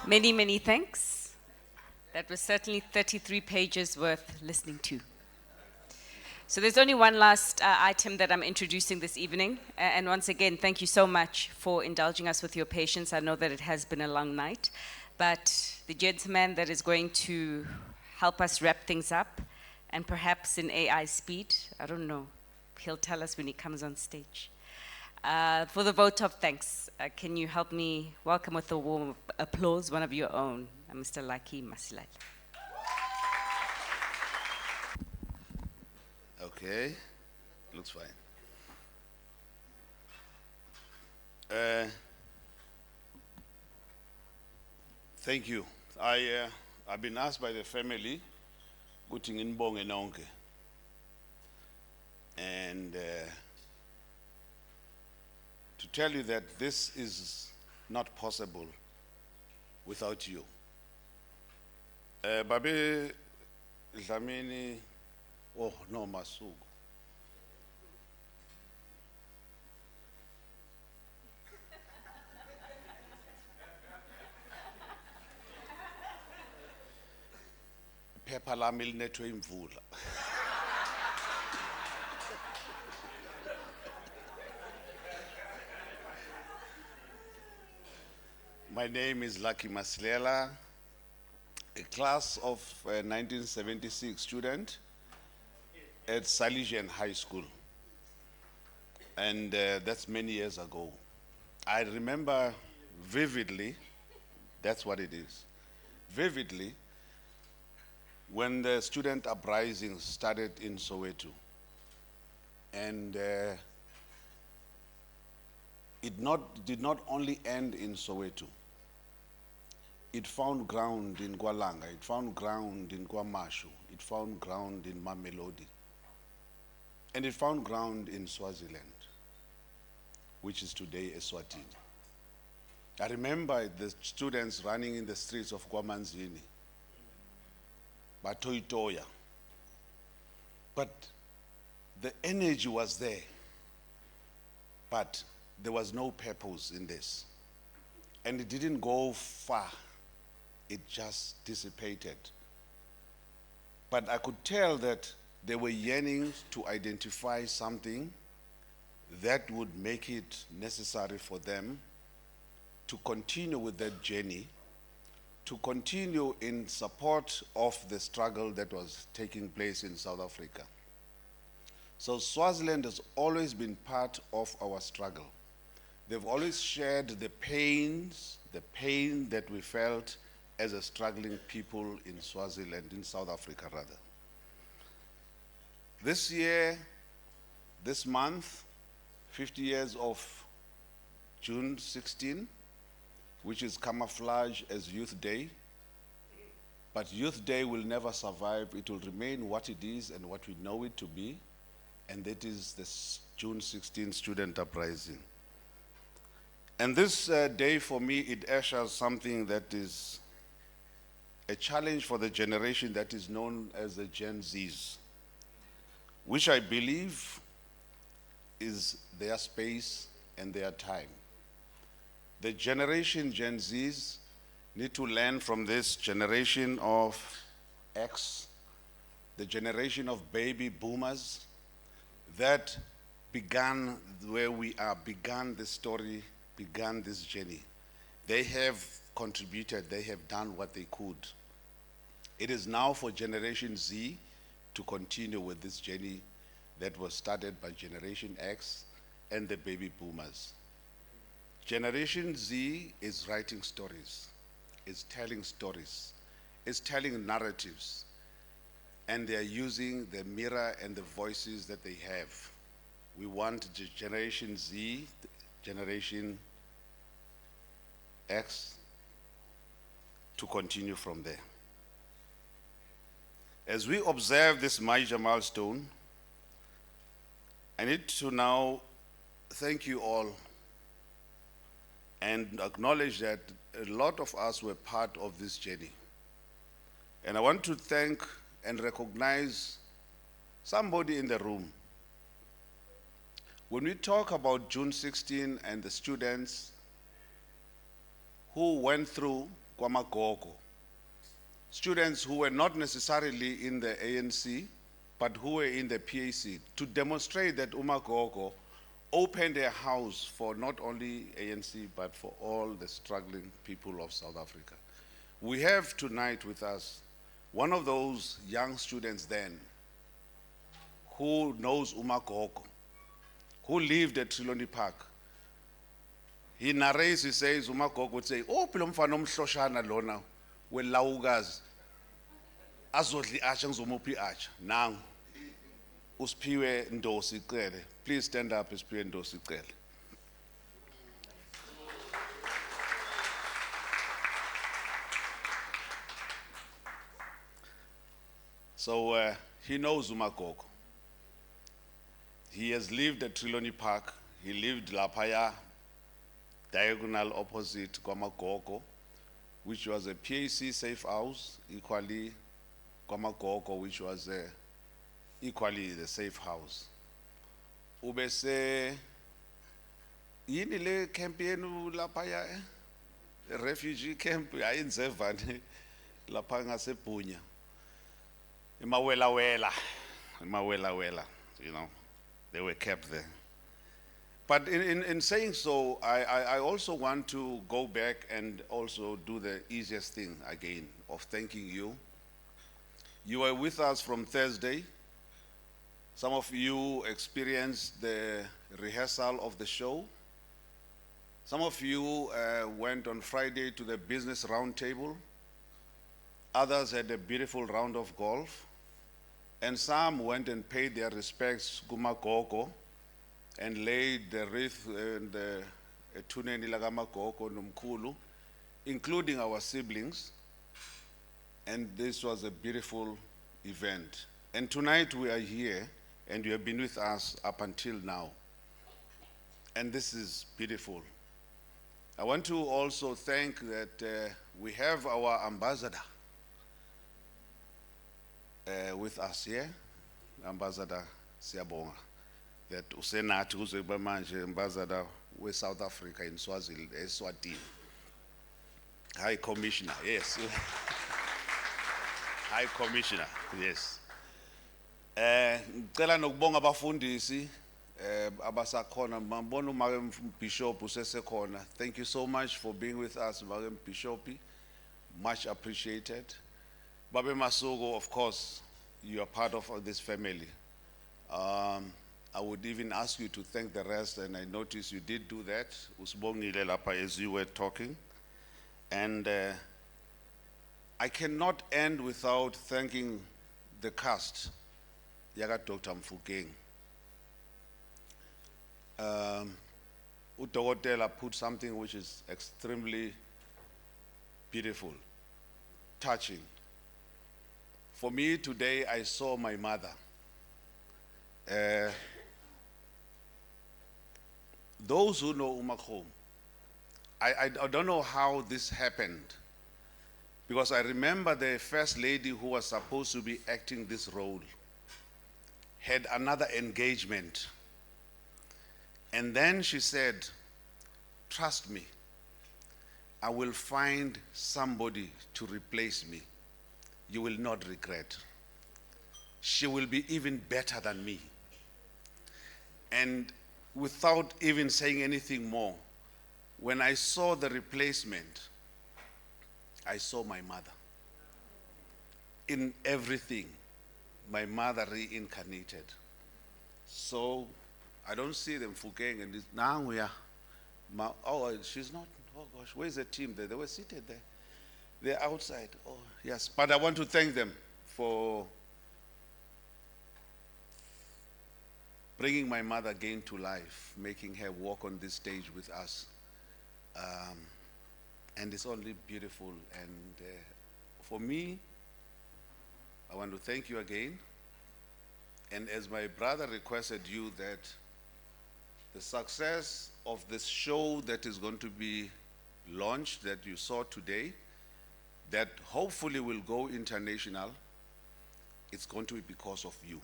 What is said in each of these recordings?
Many, many thanks. That was certainly 33 pages worth listening to. So there's only one last item that I'm introducing this evening. And once again, thank you so much for indulging us with your patience. I know that it has been a long night. But the gentleman that is going to help us wrap things up, and perhaps in AI speed, I don't know, he'll tell us when he comes on stage. For the vote of thanks, can you help me welcome with a warm applause one of your own, Mr. Lucky Masilela. Okay, looks fine. Thank you. I've been asked by the family, ukuthi nginibonge nonke. And to tell you that this is not possible without you. Babe Dlamini, oh no, Masuku. Phepha lami linethwe imvula. My name is Lucky Masilela, a class of 1976 student at Salesian High School. And that's many years ago. I remember vividly, that's what it is, vividly, when the student uprising started in Soweto. And it did not only end in Soweto. It found ground in Kwalanga, it found ground in Kwamashu, it found ground in Mamelodi, and it found ground in Swaziland, which is today Eswatini. I remember the students running in the streets of Kwamanzini, Batoitoya. But the energy was there, but there was no purpose in this. And it didn't go far. It just dissipated. But I could tell that they were yearning to identify something that would make it necessary for them to continue with that journey, to continue in support of the struggle that was taking place in South Africa. So Swaziland has always been part of our struggle. They've always shared the pain that we felt as a struggling people in Swaziland, in South Africa rather. This year, this month, 50 years of June 16, which is camouflaged as Youth Day. But Youth Day will never survive. It will remain what it is and what we know it to be, and that is the June 16 student uprising. And this day for me, it ushers something that is a challenge for the generation that is known as the Gen Zs, which I believe is their space and their time. The generation Gen Zs need to learn from this generation of X, the generation of baby boomers that began where we are, began this story, began this journey. They have contributed, they have done what they could. It is now for Generation Z to continue with this journey that was started by Generation X and the baby boomers. Generation Z is writing stories, is telling stories, is telling narratives, and they are using the mirror and the voices that they have. We want Generation Z, Generation X, to continue from there. As we observe this major milestone, I need to now thank you all and acknowledge that a lot of us were part of this journey. And I want to thank and recognize somebody in the room. When we talk about June 16 and the students who went through kwamagogo. Students who were not necessarily in the ANC, but who were in the PAC, to demonstrate that umagogo opened a house for not only ANC, but for all the struggling people of South Africa. We have tonight with us one of those young students then who knows umagogo, who lived at Triloni Park. He narrates, he says, umagogo would say, oh, pilomfana omhloshana lona, welawukazi, azodli acha ngizomuphi acha, nangu, uSiphiwe Ndosi Cele. Please stand up, Usphiwe Ndosi Cele. So he knows umagogo. He has lived at Triloni Park. He lived Lapaya, diagonal opposite Kwamagogo, which was a PAC safe house, equally Kwamagogo, which was equally the safe house. Ubese yini le camp yenu Lapaya, refugee camp ayinzevane lapha ngaseBhunya. Imawela, you know, they were kept there. But in saying so, I also want to go back and also do the easiest thing again of thanking you. You were with us from Thursday. Some of you experienced the rehearsal of the show. Some of you went on Friday to the business roundtable. Others had a beautiful round of golf. And some went and paid their respects kumagogo and laid the wreath in the etuneni lakamagogo nomkhulu, including our siblings. And this was a beautiful event. And tonight we are here, and you have been with us up until now. And this is beautiful. I want to also thank that we have our ambassador with us here, Ambassador Siyabonga, that usenathi kuzokuba manje ambassador we South Africa in Eswatini. High Commissioner, yes. High Commissioner, yes. Ngicela nokubonga abafundisi abasakhona, mambona uMake Bishop usesekhona. Thank you so much for being with us, Make Bishop. Much appreciated. Babe Masugo, of course, you are part of this family. I would even ask you to thank the rest, and I noticed you did do that. Usibongile lapha as you were talking. And I cannot end without thanking the cast, Yaga Dr. Mfukeng. Udokotela put something which is extremely beautiful, touching. For me today, I saw my mother. Those who know umakhom, I don't know how this happened, because I remember the first lady who was supposed to be acting this role had another engagement. And then she said, trust me, I will find somebody to replace me. You will not regret. She will be even better than me. And without even saying anything more, when I saw the replacement, I saw my mother. In everything, my mother reincarnated. So I don't see them Mfukeng and now we are. Oh, she's not. Oh gosh, where's the team there? They were seated there. They're outside. Oh, yes. But I want to thank them for bringing my mother again to life, making her walk on this stage with us. And it's only beautiful. And for me, I want to thank you again. And as my brother requested you, that the success of this show that is going to be launched, that you saw today, that hopefully will go international, it's going to be because of you.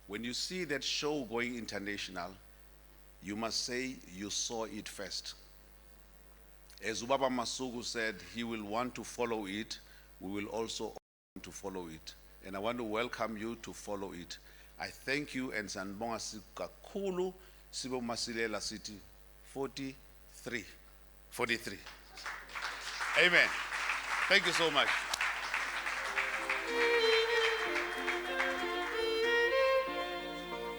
When you see that show going international, you must say you saw it first. As Ubaba Masuku said, he will want to follow it, we will also want to follow it. And I want to welcome you to follow it. I thank you and sanibonga kakhulu sibo Masilela City 43. Amen. Thank you so much.